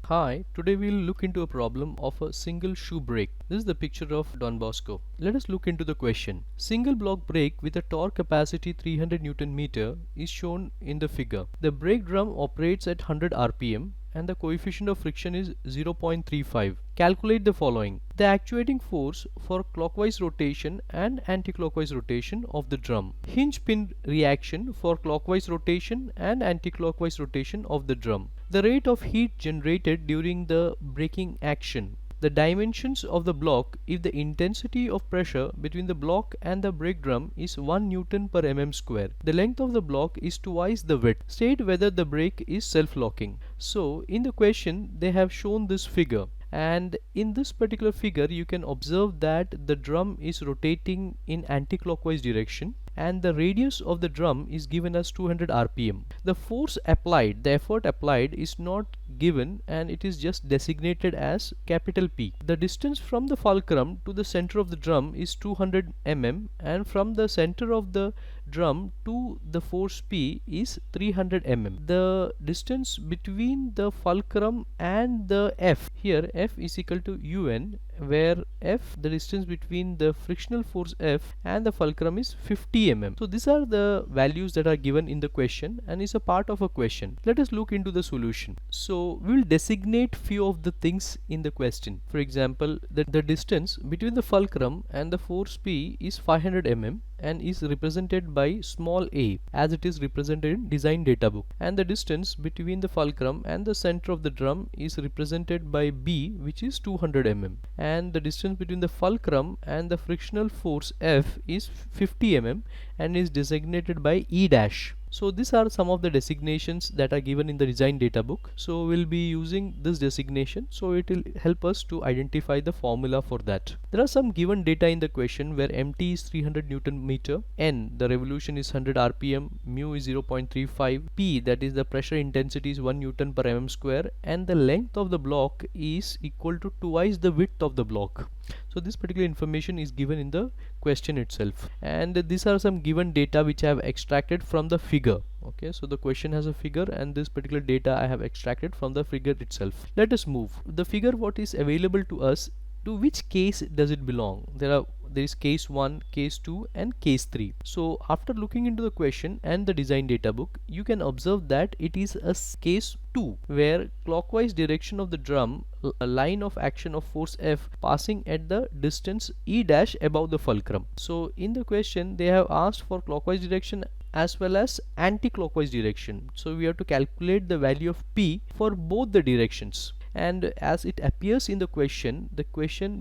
Hi, today we'll look into a problem of a single shoe brake. This is the picture of Don Bosco. Let us look into the question. Single block brake with a torque capacity 300 Newton meter is shown in the figure. The brake drum operates at 100 RPM and the coefficient of friction is 0.35. Calculate the following. The actuating force for clockwise rotation and anti-clockwise rotation of the drum. Hinge pin reaction for clockwise rotation and anti-clockwise rotation of the drum. The rate of heat generated during the braking action. The dimensions of the block if the intensity of pressure between the block and the brake drum is 1 Newton per mm square. The length of the block is twice the width. State whether the brake is self-locking. So in the question they have shown this figure, and in this particular figure you can observe that the drum is rotating in anti-clockwise direction and the radius of the drum is given as 200 rpm. The force applied, the effort applied is not given and it is just designated as capital P. The distance from the fulcrum to the center of the drum is 200 mm and from the center of the drum to the force P is 300 mm. The distance between the fulcrum and the F, here F is equal to UN, where F, the distance between the frictional force F and the fulcrum, is 50 mm. So these are the values that are given in the question and is a part of a question. Let us look into the solution. So we will designate few of the things in the question. For example, the distance between the fulcrum and the force P is 500 mm and is represented by small a as it is represented in design data book, and the distance between the fulcrum and the center of the drum is represented by B, which is 200 mm, and the distance between the fulcrum and the frictional force F is 50 mm and is designated by E dash. So these are some of the designations that are given in the design data book. So we'll be using this designation, so it will help us to identify the formula for that. There are some given data in the question where MT is 300 Newton meter, N the revolution is 100 rpm, mu is 0.35, P that is the pressure intensity is 1 Newton per mm square, and the length of the block is equal to twice the width of the block. So this particular information is given in the question itself, and these are some given data which I have extracted from the figure. Okay, so the question has a figure and this particular data I have extracted from the figure itself. Let us move. The figure what is available to us, to which case does it belong? There is case 1, case 2 and case 3. So after looking into the question and the design data book, you can observe that it is a case 2 where clockwise direction of the drum, a line of action of force F passing at the distance E dash above the fulcrum. So in the question they have asked for clockwise direction as well as anti-clockwise direction. So we have to calculate the value of P for both the directions. And as it appears in the question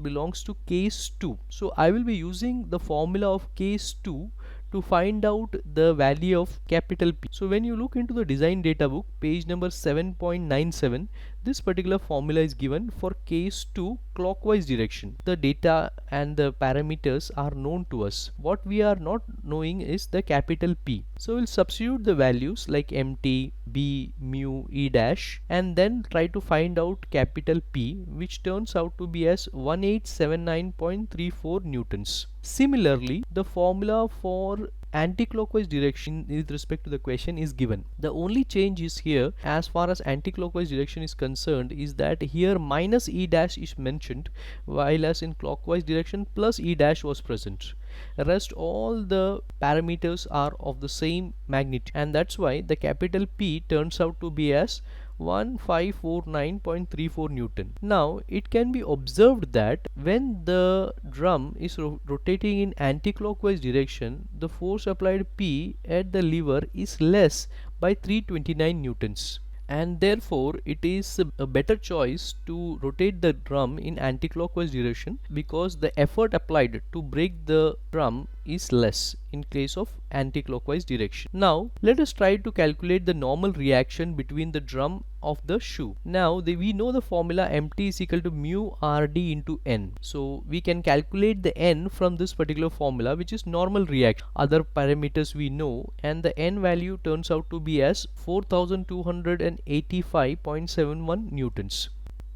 belongs to case 2. So I will be using the formula of case 2 to find out the value of capital P. So when you look into the design data book, page number 7.97, this particular formula is given for case 2 clockwise direction. The data and the parameters are known to us. What we are not knowing is the capital P. So we'll substitute the values like MT, B, mu, E dash, and then try to find out capital P, which turns out to be as 1879.34 newtons. Similarly, the formula for anti-clockwise direction with respect to the question is given. The only change is here as far as anti-clockwise direction is concerned is that here minus E dash is mentioned, while as in clockwise direction plus E dash was present. Rest all the parameters are of the same magnitude, and that's why the capital P turns out to be as 1549.34 Newton. Now it can be observed that when the drum is rotating in anti-clockwise direction, the force applied P at the lever is less by 329 newtons, and therefore it is a better choice to rotate the drum in anti-clockwise direction because the effort applied to brake the drum is less in case of anti-clockwise direction. Now let us try to calculate the normal reaction between the drum of the shoe. Now we know the formula MT is equal to mu RD into N. So we can calculate the N from this particular formula, which is normal reaction. Other parameters we know, and the N value turns out to be as 4285.71 newtons.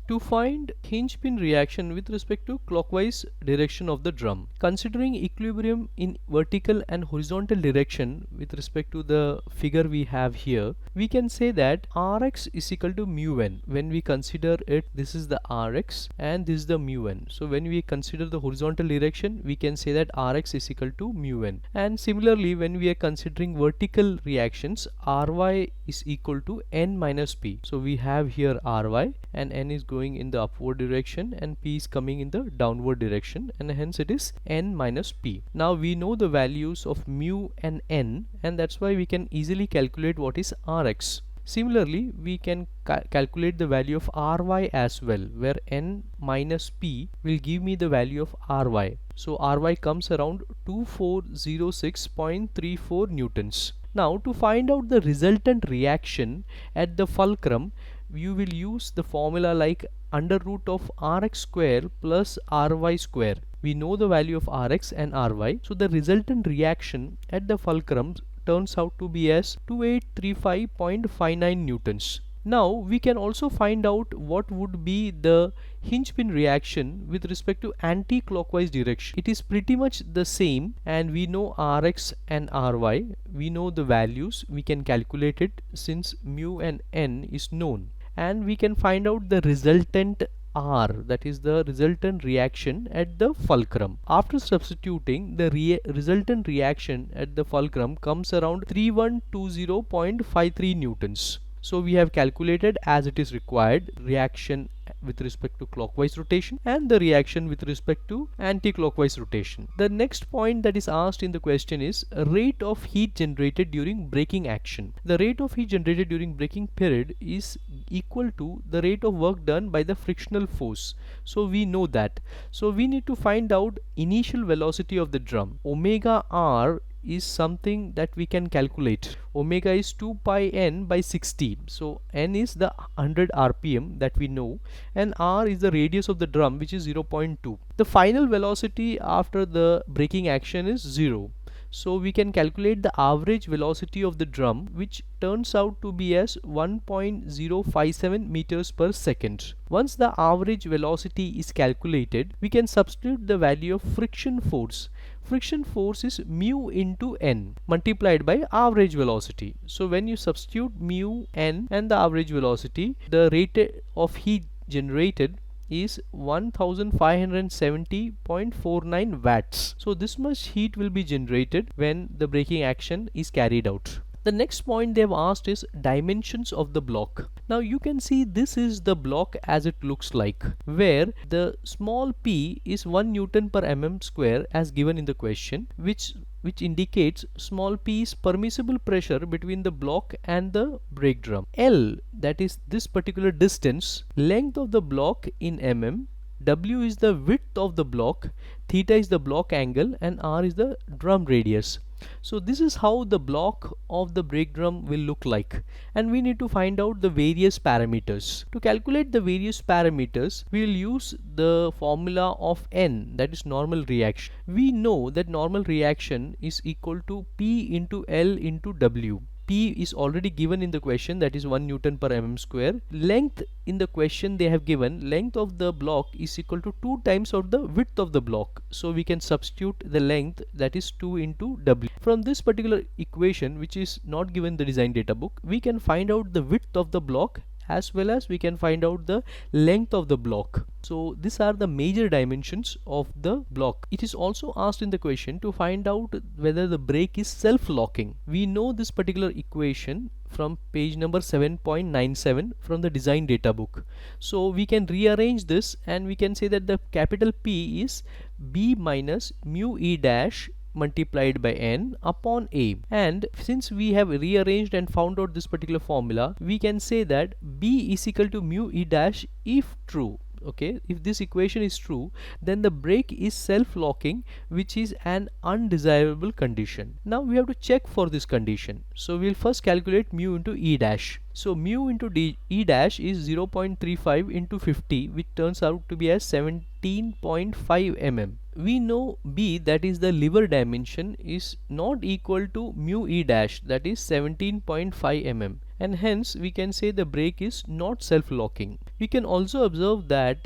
To find hinge pin reaction with respect to clockwise direction of the drum, considering equilibrium in vertical and horizontal direction with respect to the figure we have here, we can say that Rx is equal to mu n. When we consider it, this is the Rx and this is the mu n. So when we consider the horizontal direction, we can say that Rx is equal to mu n. And similarly, when we are considering vertical reactions, Ry is equal to n minus p. So we have here Ry and n is going in the upward direction and p is coming in the downward direction, and hence it is n minus p. Now we know the values of mu and n, and that's why we can easily calculate what is Rx. Similarly, we can calculate the value of Ry as well, where n minus p will give me the value of Ry. So Ry comes around 2406.34 newtons. Now to find out the resultant reaction at the fulcrum, you will use the formula like under root of Rx square plus Ry square. We know the value of Rx and Ry, so the resultant reaction at the fulcrum turns out to be as 2835.59 newtons. Now we can also find out what would be the hinge pin reaction with respect to anti-clockwise direction. It is pretty much the same, and we know Rx and Ry. We know the values. We can calculate it since mu and n is known, and we can find out the resultant R, that is the resultant reaction at the fulcrum. After substituting, the resultant reaction at the fulcrum comes around 3120.53 newtons. So we have calculated as it is required reaction with respect to clockwise rotation and the reaction with respect to anti-clockwise rotation. The next point that is asked in the question is rate of heat generated during braking action. The rate of heat generated during braking period is equal to the rate of work done by the frictional force. So we know that. So we need to find out initial velocity of the drum. Omega r is something that we can calculate. Omega is 2 pi n by 60. So n is the 100 rpm that we know, and r is the radius of the drum, which is 0.2. The final velocity after the braking action is 0. So we can calculate the average velocity of the drum, which turns out to be as 1.057 meters per second. Once the average velocity is calculated, we can substitute the value of friction force. Friction force is mu into n multiplied by average velocity. So when you substitute mu n and the average velocity, the rate of heat generated is 1570.49 watts. So this much heat will be generated when the braking action is carried out. The next point they have asked is dimensions of the block. Now you can see this is the block as it looks like, where the small p is 1 Newton per mm square as given in the question, which indicates small p is permissible pressure between the block and the brake drum. L, that is this particular distance, length of the block in mm, W is the width of the block, theta is the block angle, and R is the drum radius. So this is how the block of the brake drum will look like, and we need to find out the various parameters. To calculate the various parameters, we will use the formula of N, that is normal reaction. We know that normal reaction is equal to P into L into W. P is already given in the question, that is 1 Newton per mm square. Length in the question they have given, length of the block is equal to 2 times of the width of the block. So we can substitute the length, that is 2 into W. From this particular equation, which is not given in the design data book, we can find out the width of the block as well as we can find out the length of the block. So these are the major dimensions of the block. It is also asked in the question to find out whether the brake is self-locking. We know this particular equation from page number 7.97 from the design data book. So we can rearrange this and we can say that the capital P is B minus mu E dash multiplied by n upon a, and since we have rearranged and found out this particular formula, we can say that B is equal to mu E dash if true. Okay, if this equation is true, then the brake is self-locking, which is an undesirable condition. Now we have to check for this condition. So we'll first calculate mu into E dash. So mu into E dash is 0.35 into 50, which turns out to be as 17.5 mm. We know B, that is the lever dimension, is not equal to mu E dash, that is 17.5 mm, and hence we can say the brake is not self-locking. We can also observe that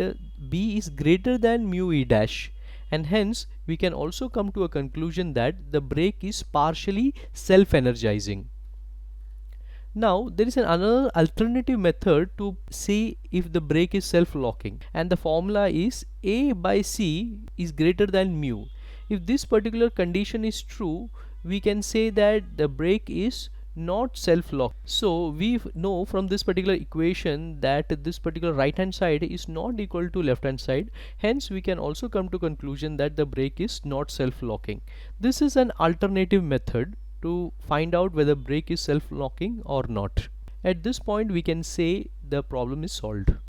B is greater than mu E dash, and hence we can also come to a conclusion that the brake is partially self-energizing. Now there is another alternative method to see if the brake is self-locking, and the formula is A by C is greater than mu. If this particular condition is true, we can say that the brake is not self-locked. So we know from this particular equation that this particular right hand side is not equal to left hand side, hence we can also come to conclusion that the brake is not self-locking. This is an alternative method to find out whether brake is self-locking or not. At this point we can say the problem is solved.